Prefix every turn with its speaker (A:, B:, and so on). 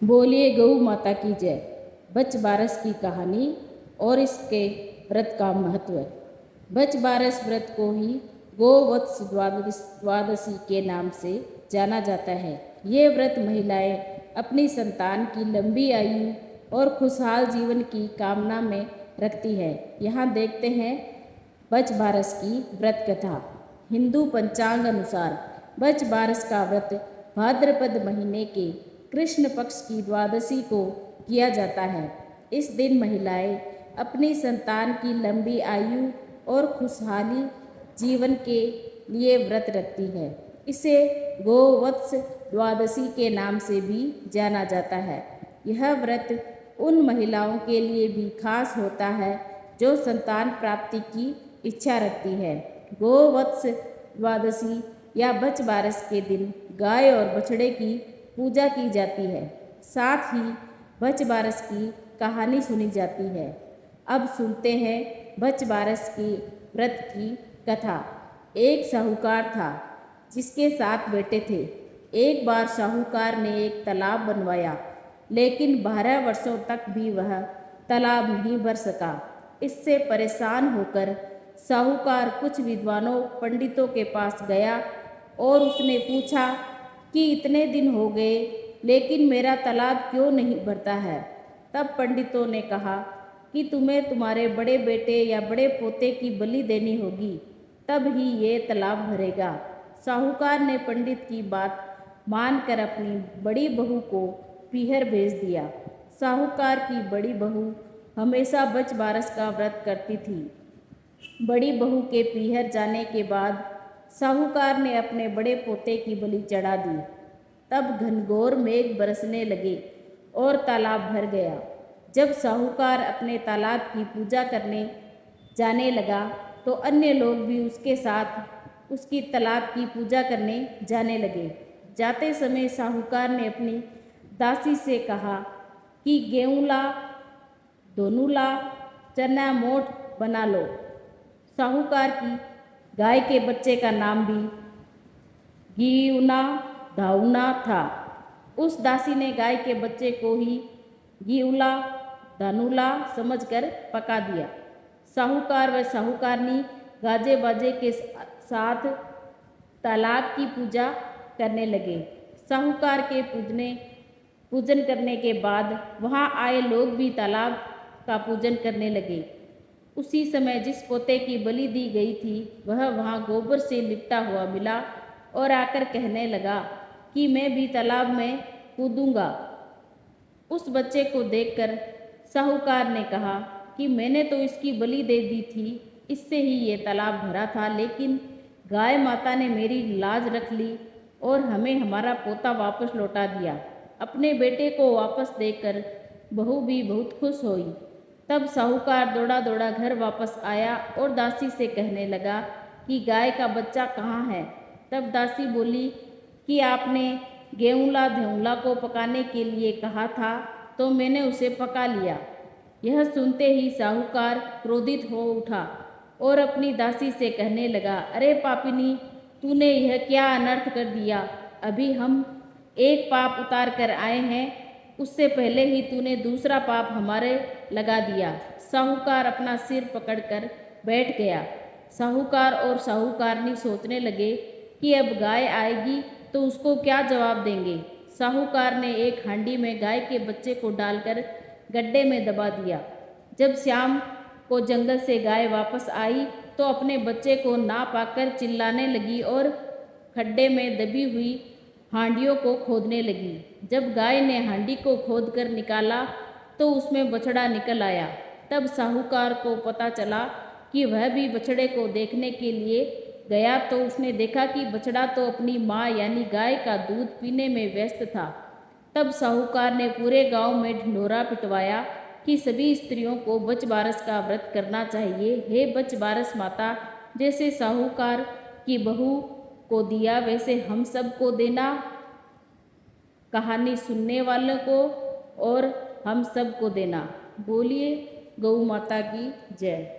A: बोलिए गौ माता की जय। बच बारस की कहानी और इसके व्रत का महत्व। बच बारस व्रत को ही गोवत्स द्वादशी के नाम से जाना जाता है। ये व्रत महिलाएं अपनी संतान की लंबी आयु और खुशहाल जीवन की कामना में रखती है। यहाँ देखते हैं बच बारस की व्रत कथा। हिंदू पंचांग अनुसार बच बारस का व्रत भाद्रपद महीने के कृष्ण पक्ष की द्वादशी को किया जाता है। इस दिन महिलाएं अपनी संतान की लंबी आयु और खुशहाली जीवन के लिए व्रत रखती है। इसे गोवत्स द्वादशी के नाम से भी जाना जाता है। यह व्रत उन महिलाओं के लिए भी खास होता है जो संतान प्राप्ति की इच्छा रखती है। गोवत्स द्वादशी या बच बारस के दिन गाय और बछड़े की पूजा की जाती है। साथ ही बच बारस की कहानी सुनी जाती है। अब सुनते हैं बच बारस की व्रत की कथा। एक साहूकार था जिसके 7 बेटे थे। एक बार साहूकार ने एक तालाब बनवाया, लेकिन 12 वर्षों तक भी वह तालाब नहीं भर सका। इससे परेशान होकर साहूकार कुछ विद्वानों पंडितों के पास गया और उसने पूछा कि इतने दिन हो गए लेकिन मेरा तालाब क्यों नहीं भरता है। तब पंडितों ने कहा कि तुम्हें तुम्हारे बड़े बेटे या बड़े पोते की बलि देनी होगी, तब ही ये तालाब भरेगा। साहूकार ने पंडित की बात मानकर अपनी बड़ी बहू को पीहर भेज दिया। साहूकार की बड़ी बहू हमेशा बच बारस का व्रत करती थी। बड़ी बहू के पीहर जाने के बाद साहूकार ने अपने बड़े पोते की बलि चढ़ा दी। तब घनघोर मेघ बरसने लगे और तालाब भर गया। जब साहूकार अपने तालाब की पूजा करने जाने लगा तो अन्य लोग भी उसके साथ उसकी तालाब की पूजा करने जाने लगे। जाते समय साहूकार ने अपनी दासी से कहा कि गेहूँ ला, दोनों ला, चना मोठ बना लो। साहूकार की गाय के बच्चे का नाम भी गीउना धाउना था। उस दासी ने गाय के बच्चे को ही गीउला धानुला समझकर पका दिया। साहूकार व साहूकारनी गाजे बाजे के साथ तालाब की पूजा करने लगे। साहूकार के पूजन करने के बाद वहाँ आए लोग भी तालाब का पूजन करने लगे। उसी समय जिस पोते की बलि दी गई थी वह वहाँ गोबर से लिपटा हुआ मिला और आकर कहने लगा कि मैं भी तालाब में कूदूंगा। उस बच्चे को देखकर साहूकार ने कहा कि मैंने तो इसकी बलि दे दी थी, इससे ही ये तालाब भरा था, लेकिन गाय माता ने मेरी लाज रख ली और हमें हमारा पोता वापस लौटा दिया। अपने बेटे को वापस देकर बहू भी बहुत खुश हुई। तब साहूकार दौड़ा दौड़ा घर वापस आया और दासी से कहने लगा कि गाय का बच्चा कहाँ है। तब दासी बोली कि आपने गेहूँला धेऊँला को पकाने के लिए कहा था तो मैंने उसे पका लिया। यह सुनते ही साहूकार क्रोधित हो उठा और अपनी दासी से कहने लगा, अरे पापिनी, तूने यह क्या अनर्थ कर दिया। अभी हम एक पाप उतार कर आए हैं, उससे पहले ही तूने दूसरा पाप हमारे लगा दिया। साहूकार अपना सिर पकड़कर बैठ गया। साहूकार और साहूकारनी सोचने लगे कि अब गाय आएगी तो उसको क्या जवाब देंगे। साहूकार ने एक हांडी में गाय के बच्चे को डालकर गड्ढे में दबा दिया। जब शाम को जंगल से गाय वापस आई तो अपने बच्चे को ना पाकर चिल्लाने लगी और खड्डे में दबी हुई हांडियों को खोदने लगी। जब गाय ने हांडी को खोदकर निकाला तो उसमें बछड़ा निकल आया। तब साहूकार को पता चला कि वह भी बछड़े को देखने के लिए गया तो उसने देखा कि बछड़ा तो अपनी माँ यानी गाय का दूध पीने में व्यस्त था। तब साहूकार ने पूरे गांव में ढिंढोरा पिटवाया कि सभी स्त्रियों को बच बारस का व्रत करना चाहिए। हे बच बारस माता, जैसे साहूकार की बहू को दिया वैसे हम सब को देना, कहानी सुनने वालों को और हम सब को देना। बोलिए गौ माता की जय।